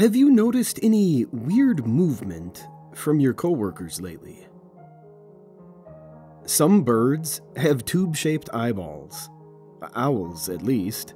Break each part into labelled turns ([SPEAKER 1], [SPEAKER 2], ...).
[SPEAKER 1] Have you noticed any weird movement from your coworkers lately? Some birds have tube-shaped eyeballs. Owls, at least.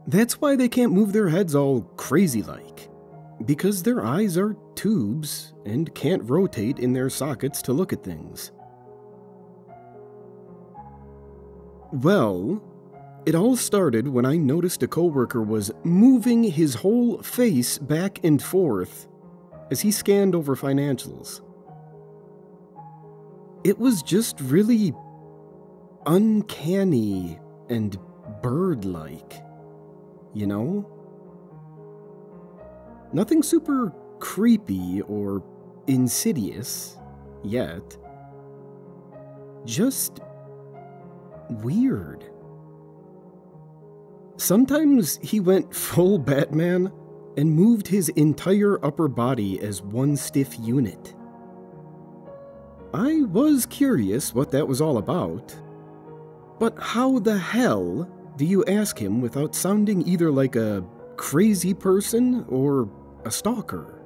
[SPEAKER 1] That's why they can't move their heads all crazy-like. Because their eyes are tubes and can't rotate in their sockets to look at things. Well, it all started when I noticed a coworker was moving his whole face back and forth as he scanned over financials. It was just really uncanny and bird-like, you know? Nothing super creepy or insidious yet. Just weird. Sometimes he went full Batman and moved his entire upper body as one stiff unit. I was curious what that was all about, but how the hell do you ask him without sounding either like a crazy person or a stalker?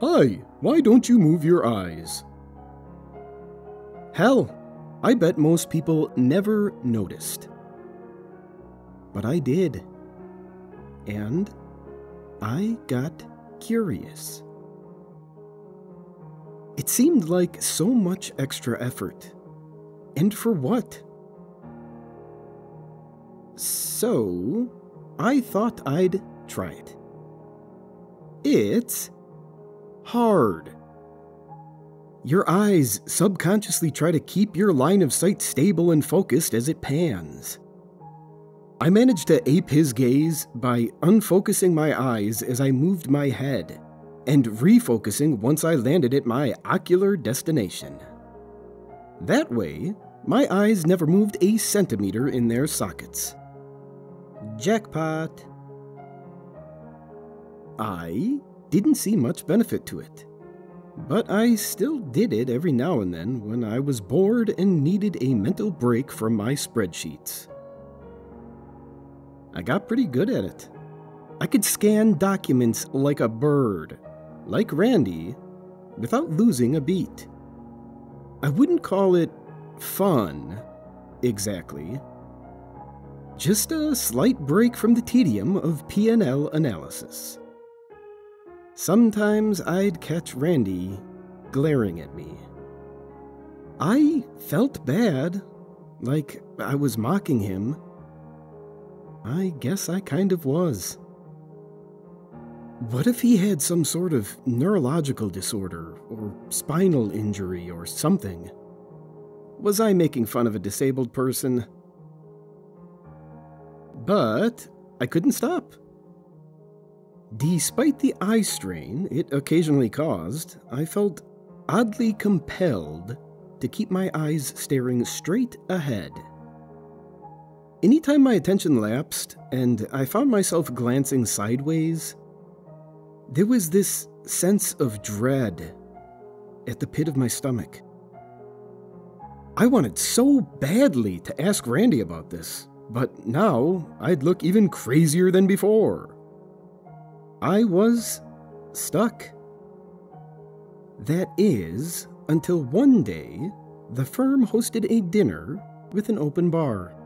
[SPEAKER 1] Hi, why don't you move your eyes? Hell, I bet most people never noticed. But I did. And I got curious. It seemed like so much extra effort. And for what? So, I thought I'd try it. It's hard. Your eyes subconsciously try to keep your line of sight stable and focused as it pans. I managed to ape his gaze by unfocusing my eyes as I moved my head, and refocusing once I landed at my ocular destination. That way, my eyes never moved a centimeter in their sockets. Jackpot! I didn't see much benefit to it, but I still did it every now and then when I was bored and needed a mental break from my spreadsheets. I got pretty good at it. I could scan documents like a bird, like Randy, without losing a beat. I wouldn't call it fun, exactly. Just a slight break from the tedium of P&L analysis. Sometimes I'd catch Randy glaring at me. I felt bad, like I was mocking him. I guess I kind of was. What if he had some sort of neurological disorder, or spinal injury, or something? Was I making fun of a disabled person? But I couldn't stop. Despite the eye strain it occasionally caused, I felt oddly compelled to keep my eyes staring straight ahead. Anytime my attention lapsed, and I found myself glancing sideways, there was this sense of dread at the pit of my stomach. I wanted so badly to ask Randy about this, but now I'd look even crazier than before. I was stuck. That is, until one day, the firm hosted a dinner with an open bar.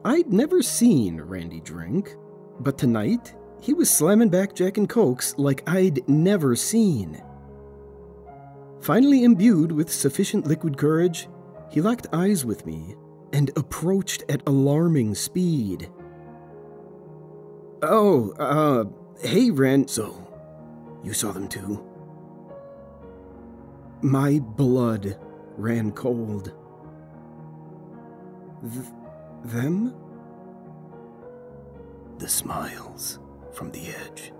[SPEAKER 1] I'd never seen Randy drink, but tonight, he was slamming back Jack and Cokes like I'd never seen. Finally imbued with sufficient liquid courage, he locked eyes with me and approached at alarming speed. Oh, hey, Ren. So, you saw them too? My blood ran cold. Them? The smiles from the edge.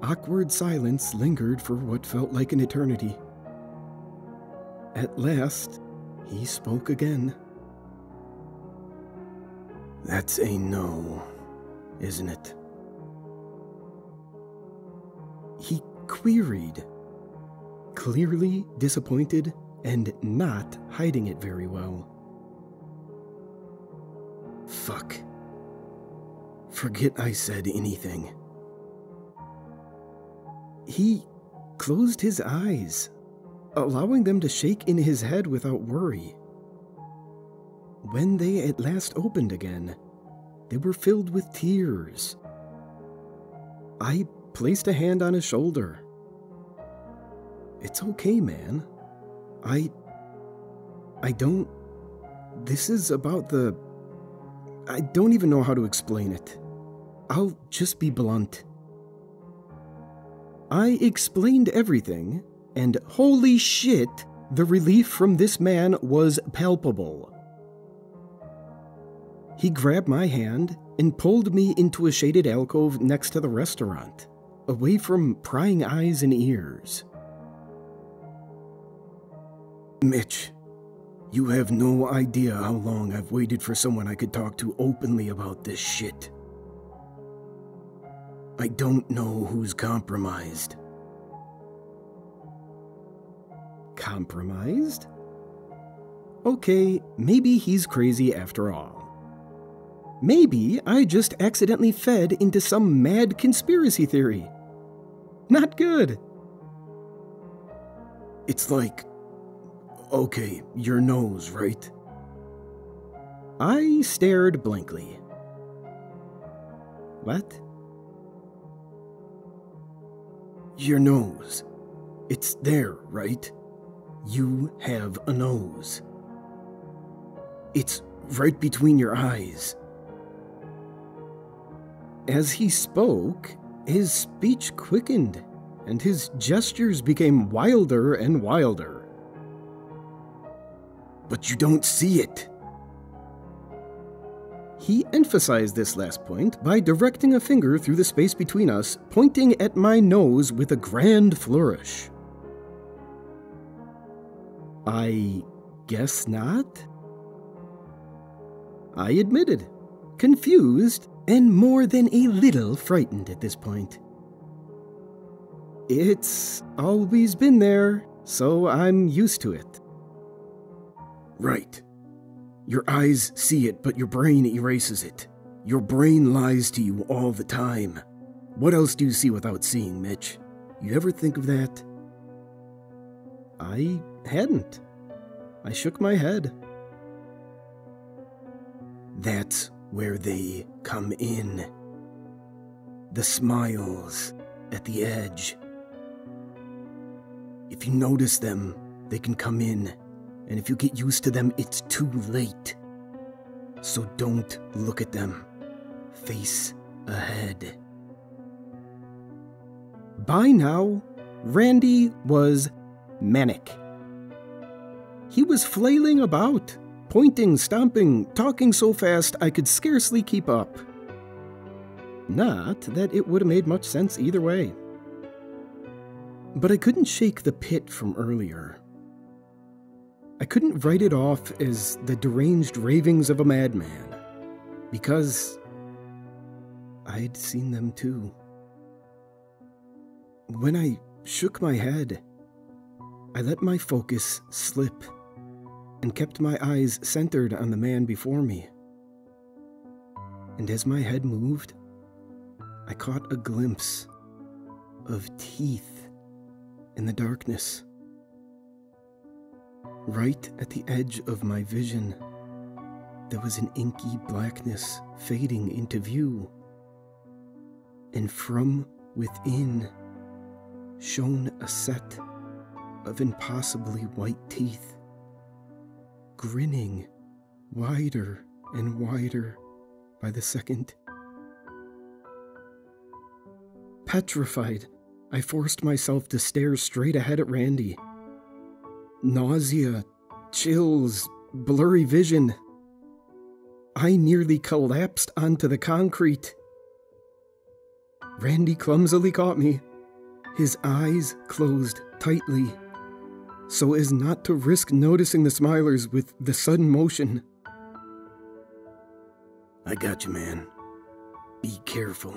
[SPEAKER 1] Awkward silence lingered for what felt like an eternity. At last, he spoke again. That's a no, isn't it? He queried, clearly disappointed and not hiding it very well. Fuck. Forget I said anything. He closed his eyes, allowing them to shake in his head without worry. When they at last opened again, they were filled with tears. I placed a hand on his shoulder. It's okay, man. I don't... This is about the... I don't even know how to explain it. I'll just be blunt. I explained everything, and holy shit, the relief from this man was palpable. He grabbed my hand and pulled me into a shaded alcove next to the restaurant, away from prying eyes and ears. Mitch, you have no idea how long I've waited for someone I could talk to openly about this shit. I don't know who's compromised. Compromised? Okay, maybe he's crazy after all. Maybe I just accidentally fed into some mad conspiracy theory. Not good. It's like, okay, your nose, right? I stared blankly. What? Your nose. It's there, right? You have a nose. It's right between your eyes. As he spoke, his speech quickened, and his gestures became wilder and wilder. But you don't see it. He emphasized this last point by directing a finger through the space between us, pointing at my nose with a grand flourish. I guess not? I admitted, confused and more than a little frightened at this point. It's always been there, so I'm used to it. Right. Your eyes see it, but your brain erases it. Your brain lies to you all the time. What else do you see without seeing, Mitch? You ever think of that? I hadn't. I shook my head. That's where they come in. The smiles at the edge. If you notice them, they can come in. And if you get used to them, it's too late. So don't look at them. Face ahead. By now, Randy was manic. He was flailing about, pointing, stomping, talking so fast I could scarcely keep up. Not that it would have made much sense either way. But I couldn't shake the pit from earlier. I couldn't write it off as the deranged ravings of a madman, because I'd seen them too. When I shook my head, I let my focus slip and kept my eyes centered on the man before me. And as my head moved, I caught a glimpse of teeth in the darkness. Right at the edge of my vision, there was an inky blackness fading into view, and from within shone a set of impossibly white teeth, grinning wider and wider by the second. Petrified, I forced myself to stare straight ahead at Randy. Nausea, chills, blurry vision. I nearly collapsed onto the concrete. Randy clumsily caught me, his eyes closed tightly, so as not to risk noticing the smilers with the sudden motion. I got you, man. Be careful.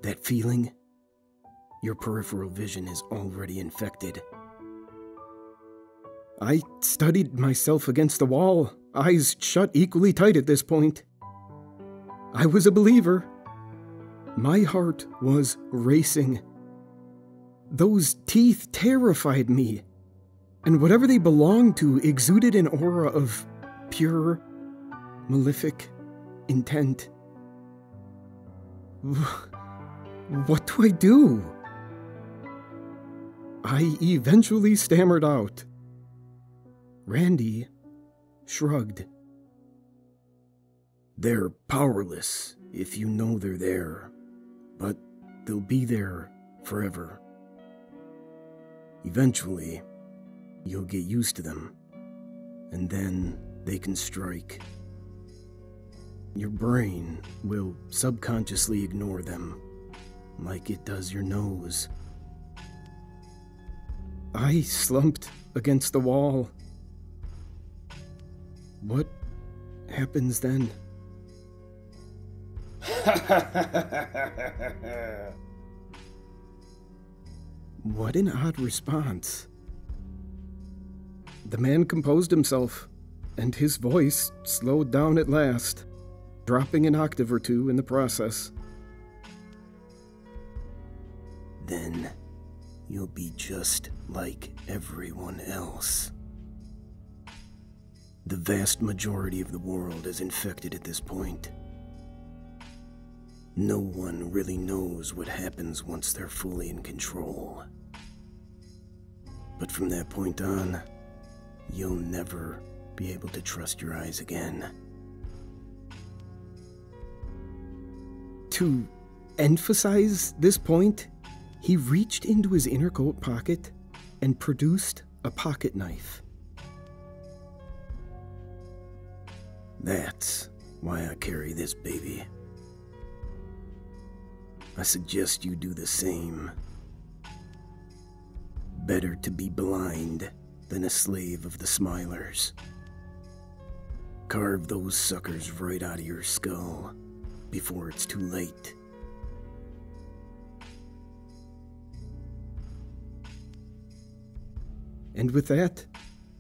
[SPEAKER 1] That feeling? Your peripheral vision is already infected. I studied myself against the wall, eyes shut equally tight at this point. I was a believer. My heart was racing. Those teeth terrified me, and whatever they belonged to exuded an aura of pure, malefic intent. What do I do? I eventually stammered out. Randy shrugged. They're powerless if you know they're there, but they'll be there forever. Eventually, you'll get used to them, and then they can strike. Your brain will subconsciously ignore them, like it does your nose. I slumped against the wall. What happens then? What an odd response. The man composed himself, and his voice slowed down at last, dropping an octave or two in the process. Then you'll be just like everyone else. The vast majority of the world is infected at this point. No one really knows what happens once they're fully in control. But from that point on, you'll never be able to trust your eyes again. To emphasize this point, he reached into his inner coat pocket and produced a pocket knife. That's why I carry this baby. I suggest you do the same. Better to be blind than a slave of the Smilers. Carve those suckers right out of your skull before it's too late. And with that,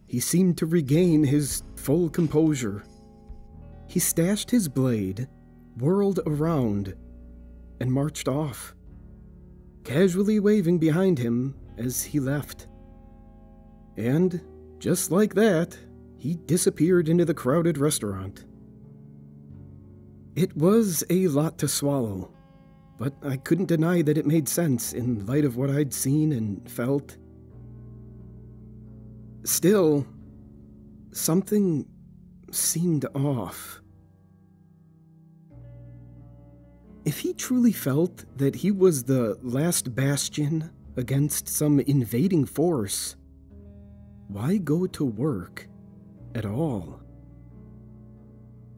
[SPEAKER 1] he seemed to regain his full composure. He stashed his blade, whirled around, and marched off, casually waving behind him as he left. And, just like that, he disappeared into the crowded restaurant. It was a lot to swallow, but I couldn't deny that it made sense in light of what I'd seen and felt. Still, something seemed off. If he truly felt that he was the last bastion against some invading force, why go to work at all?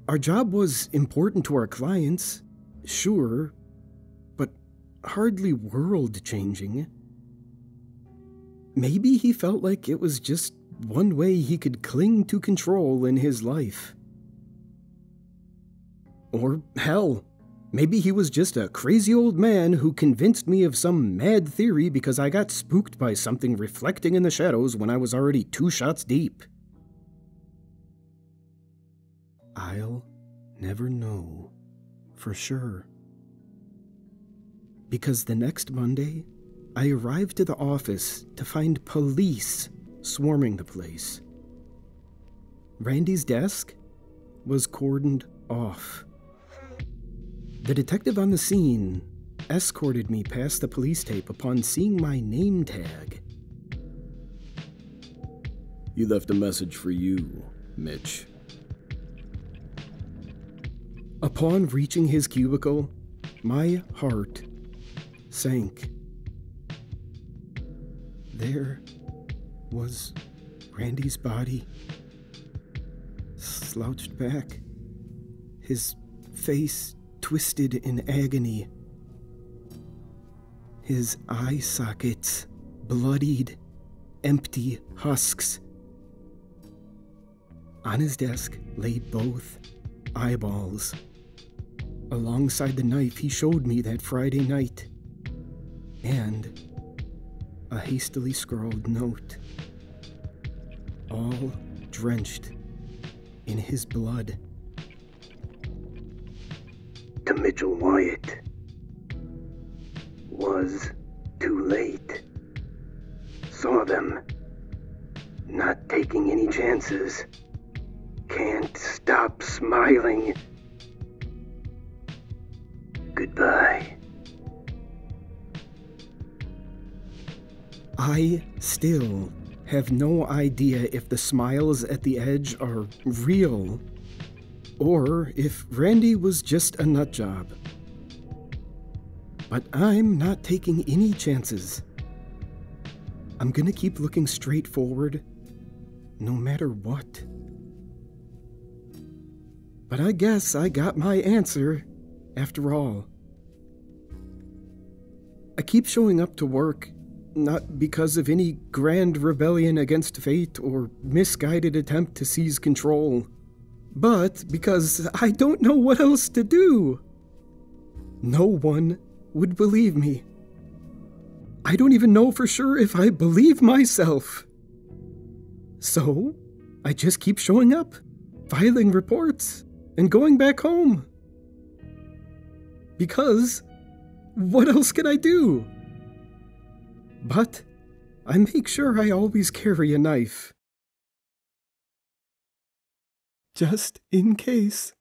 [SPEAKER 1] Our job was important to our clients, sure, but hardly world-changing. Maybe he felt like it was just one way he could cling to control in his life. Or hell, maybe he was just a crazy old man who convinced me of some mad theory because I got spooked by something reflecting in the shadows when I was already 2 shots deep. I'll never know for sure. Because the next Monday, I arrived to the office to find police swarming the place. Randy's desk was cordoned off. The detective on the scene escorted me past the police tape upon seeing my name tag. "You left a message for you, Mitch." Upon reaching his cubicle, my heart sank. There was Randy's body, slouched back, his face twisted in agony, his eye sockets bloodied, empty husks. On his desk lay both eyeballs, alongside the knife he showed me that Friday night, and a hastily scrawled note, all drenched in his blood. to Mitchell Wyatt. Was too late. Saw them. Not taking any chances. Can't stop smiling. Goodbye. I still have no idea if the smiles at the edge are real, or if Randy was just a nutjob. But I'm not taking any chances. I'm gonna keep looking straight forward, no matter what. But I guess I got my answer, after all. I keep showing up to work, not because of any grand rebellion against fate or misguided attempt to seize control, but because I don't know what else to do. No one would believe me. I don't even know for sure if I believe myself. So, I just keep showing up, filing reports, and going back home. Because, what else can I do? But, I make sure I always carry a knife. Just in case.